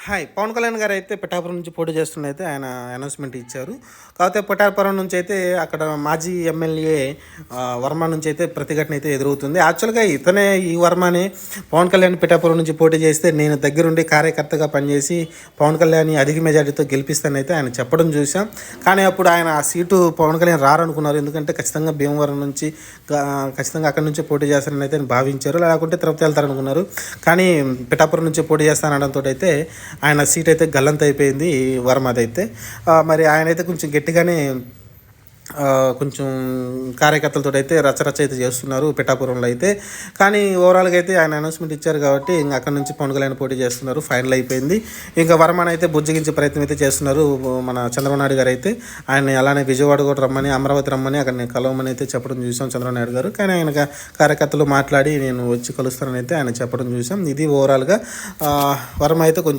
Hi! Pawan Kalyan గారైతే Pithapuram నుంచి పోటీ చేస్తున్నయితే ఆయన అనౌన్స్‌మెంట్ ఇచ్చారు. కాకపోతే పిఠాపురం నుంచయితే అక్కడ మాజీ ఎమ్మెల్యే వర్మ నుంచయితే ప్రతిఘటన అయితే ఎదురవుతుంది. యాక్చువల్‌గా ఇతనే ఈ వర్మనే పవన్ కళ్యాణ్ పిఠాపురం నుంచి పోటీ చేస్తే నేను దగ్గరుండి కార్యకర్తగా పనిచేసి పవన్ కళ్యాణ్‌ని అధిక మెజారిటీతో గెలిపిస్తానైతే ఆయన చెప్పడం చూసాం. కానీ అప్పుడు ఆయన ఆ సీటు పవన్ కళ్యాణ్ రారనుకున్నారు. ఎందుకంటే ఖచ్చితంగా భీమవరం నుంచి ఖచ్చితంగా అక్కడి నుంచే పోటీ చేస్తారని అయితే భావించారు. లేకుంటే తిరుపతి వెళ్తారనుకున్నారు. కానీ పిఠాపురం నుంచి పోటీ చేస్తానడంతో అయితే ఆయన సీట్ అయితే గల్లంత అయిపోయింది వర్మదైతే. మరి ఆయనైతే కొంచెం గట్టిగానే కొంచెం కార్యకర్తలతో అయితే రచరచ అయితే చేస్తున్నారు పిఠాపురంలో అయితే. కానీ ఓవరాల్గా అయితే ఆయన అనౌన్స్మెంట్ ఇచ్చారు కాబట్టి ఇంకా అక్కడ నుంచి పవన్ కళ్యాణ్ పోటీ చేస్తున్నారు. ఫైనల్ అయిపోయింది. ఇంకా వర్మని అయితే బుజ్జగించే ప్రయత్నం అయితే చేస్తున్నారు మన చంద్రబాబు నాయుడు గారు అయితే. ఆయన అలానే విజయవాడ కూడా రమ్మని, అమరావతి రమ్మని అక్కడ కలవమని అయితే చెప్పడం చూసాం చంద్రబాబు నాయుడు గారు. కానీ ఆయన కార్యకర్తలు మాట్లాడి నేను వచ్చి కలుస్తానని అయితే ఆయన చెప్పడం చూసాం. ఇది ఓవరాల్గా వర్మ అయితే కొంచెం